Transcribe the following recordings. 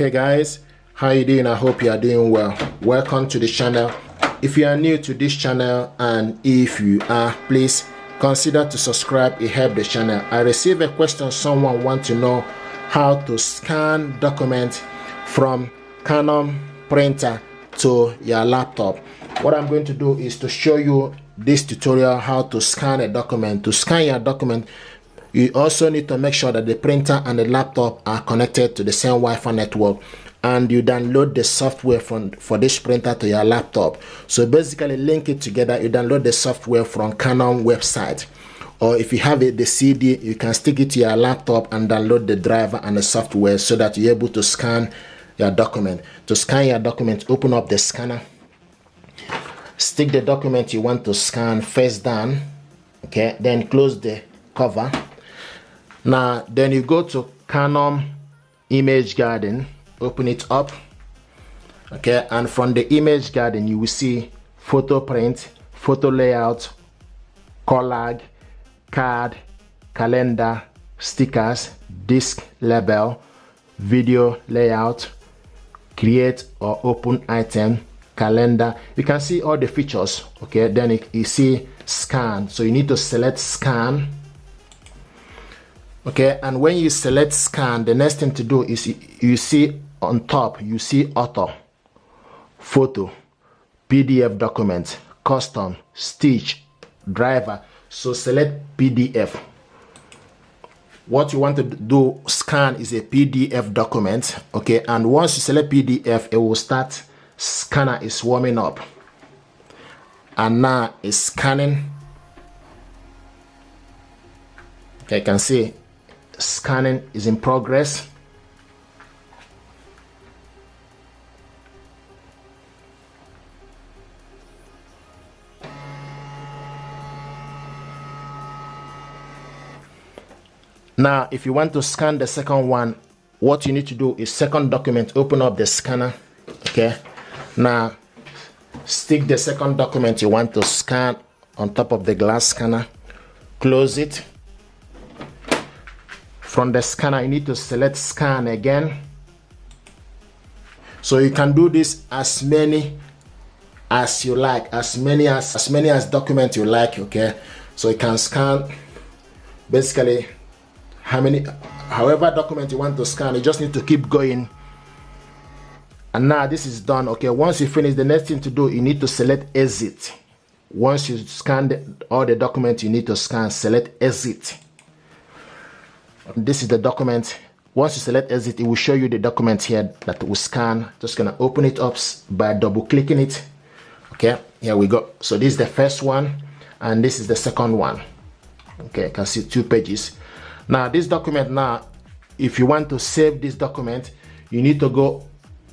Hey guys, how you doing? I hope you are doing well. Welcome to the channel. If you are new to this channel, and if you are, please consider to subscribe. It helps the channel. I received a question. Someone want to know how to scan document from Canon printer to your laptop. What I'm going to do is to show you this tutorial how to scan a document. To scan your document, you also need to make sure that the printer and the laptop are connected to the same Wi-Fi network, and you download the software for this printer to your laptop. So basically link it together. You download the software from Canon website, or if you have the CD, you can stick it to your laptop and download the driver and the software so that you're able to scan your document. To scan your document, open up the scanner, stick the document you want to scan face down, okay, then close the cover. Now then you go to Canon Image Garden, open it up, okay, and from the Image Garden you will see photo print, photo layout, collage, card, calendar, stickers, disk label, video layout, create or open item, calendar. You can see all the features, okay. Then you see scan, so you need to select scan, okay. And when you select scan, the next thing to do is you see on top, you see auto, photo, PDF document, custom, stitch, driver. So select PDF. What you want to do scan is a PDF document, okay. And once you select PDF, it will start. Scanner is warming up, and now it's scanning. Okay, you can see scanning is in progress. Now if you want to scan the second one, what you need to do is second document, open up the scanner, okay. Now stick the second document you want to scan on top of the glass scanner, close it. From the scanner you need to select scan again. So you can do this as many as you like, as many as document you like, okay. So you can scan basically however document you want to scan. You just need to keep going. And now this is done, okay. Once you finish, the next thing to do, you need to select exit. Once you scan all the documents you need to scan, select exit. This is the document. Once you select exit, it will show you the document here that will scan. Just gonna open it up by double clicking it, okay. Here we go. So this is the first one and this is the second one, okay. You can see 2 pages. Now this document, now if you want to save this document, you need to go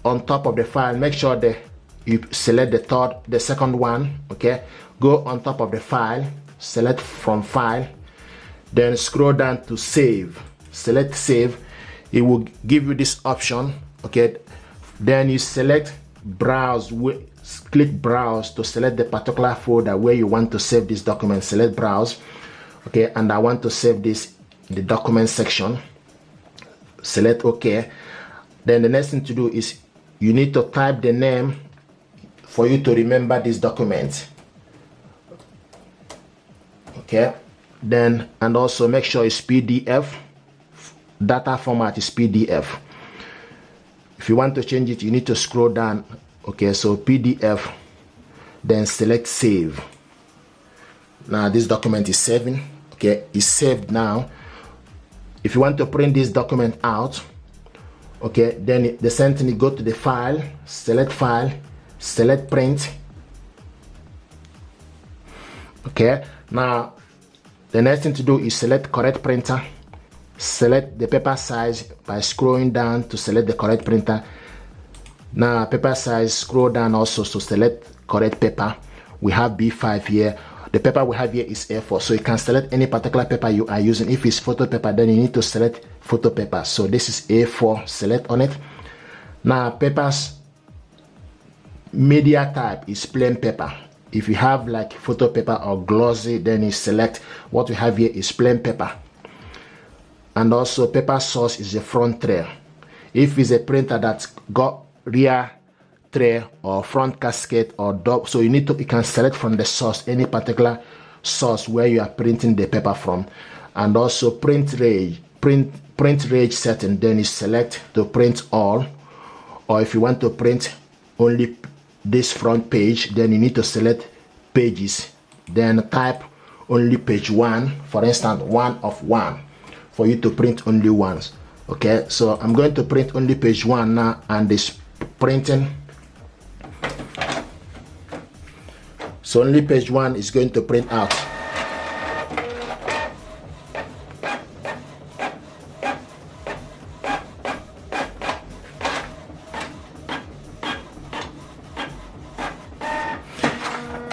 on top of the file. Make sure that you select the second one, okay. Go on top of the file, select from file, then scroll down to save, select save. It will give you this option, okay. Then you select browse, click browse to select the particular folder where you want to save this document. Select browse, okay, and I want to save this in the document section. Select OK. Then the next thing to do is you need to type the name for you to remember this document, okay. Then and also make sure it's PDF. Data format is PDF. If you want to change it, you need to scroll down, okay. So PDF, then select save. Now this document is saving, okay. It's saved now. If you want to print this document out, okay, then the same thing, you go to the file, select print, okay. Now the next thing to do is select correct printer. Select the paper size by scrolling down to select the correct printer. Now paper size, scroll down also to select correct paper. We have B5 here. The paper we have here is A4, so you can select any particular paper you are using. If it's photo paper, then you need to select photo paper. So this is A4, select on it. Now papers media type is plain paper. If you have like photo paper or glossy, then you select. What we have here is plain paper. And also paper source is the front tray. If it's a printer that's got rear tray or front casket or double, so you can select from the source, any particular source where you are printing the paper from. And also print range setting, then you select to print all, or if you want to print only this front page, then you need to select pages, then type only page 1, for instance 1 of 1, for you to print only ones. Okay, so I'm going to print only page 1 now, and this printing, so only page 1 is going to print out.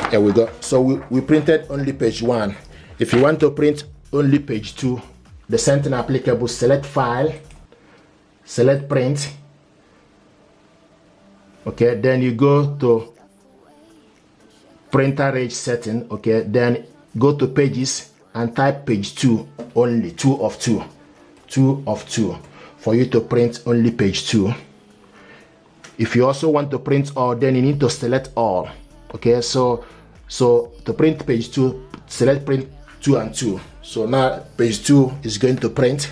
There we go. So we printed only page 1. If you want to print only page 2, the same thing applicable. Select file, select print. Okay, then you go to printer range setting. Okay, then go to pages and type page 2 only, 2 of 2 for you to print only page 2. If you also want to print all, then you need to select all. Okay, so to print page 2, select print 2 and 2. So now page 2 is going to print.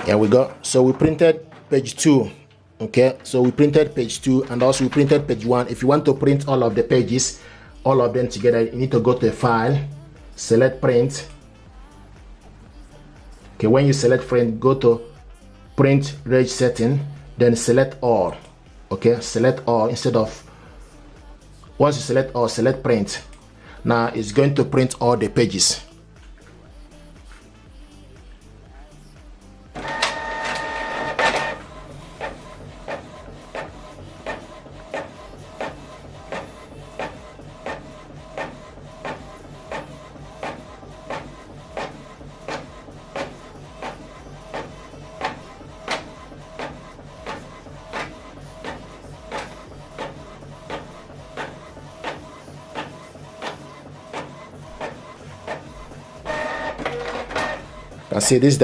Here we go. So we printed page 2. Okay, so we printed page 2, and also we printed page 1. If you want to print all of the pages, all of them together, you need to go to file, select print. Okay, when you select print, go to print range setting, then select all. Okay, select all instead of, once you select all, select print. Now it's going to print all the pages. I see this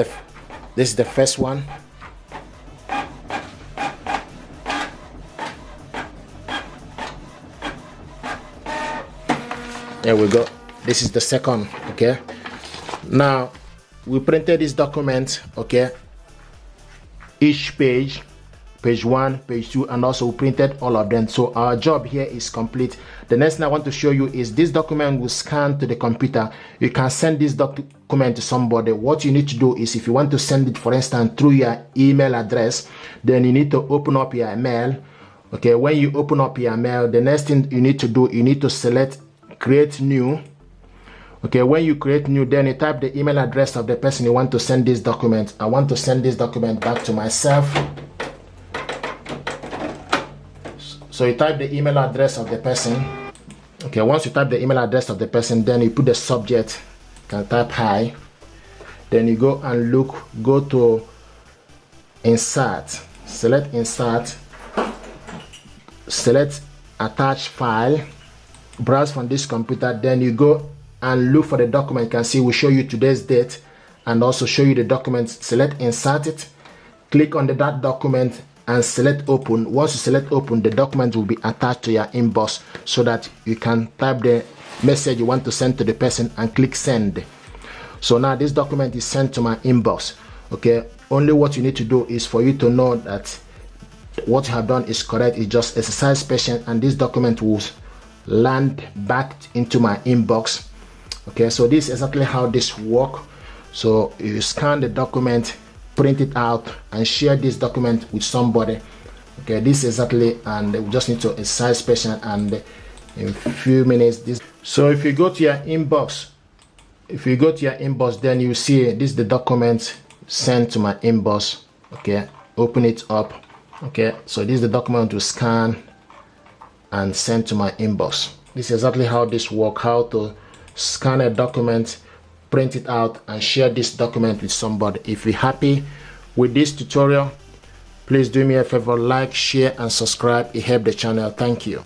is the first one. There we go. This is the second. Okay, now we printed this document. Okay, each page, page 1, page 2, and also we printed all of them. So our job here is complete. The next thing I want to show you is this document will scan to the computer. You can send this document to somebody. What you need to do is, if you want to send it, for instance, through your email address, then you need to open up your email. Okay, when you open up your mail, the next thing you need to do, you need to select create new. Okay, when you create new, then you type the email address of the person you want to send this document. I want to send this document back to myself. So you type the email address of the person. Okay, once you type the email address of the person, then you put the subject. You can type hi. Then you go and go to insert. Select insert. Select attach file. Browse from this computer. Then you go and look for the document. You can see we show you today's date and also show you the document. Select insert it. Click on that document and select open. Once you select open, the document will be attached to your inbox so that you can type the message you want to send to the person and click send. So now this document is sent to my inbox. Okay, only what you need to do is for you to know that what you have done is correct. Is just exercise patience, and this document will land back into my inbox. Okay, so this is exactly how this works. So you scan the document, print it out, and share this document with somebody. Okay, this is exactly, and we just need to assign person, and in a few minutes this. So if you go to your inbox, then you see this is the document sent to my inbox. Okay, open it up. Okay, so this is the document to scan and send to my inbox. This is exactly how this works, how to scan a document, print it out, and share this document with somebody. If you're happy with this tutorial, please do me a favor, like, share, and subscribe. It helps the channel. Thank you.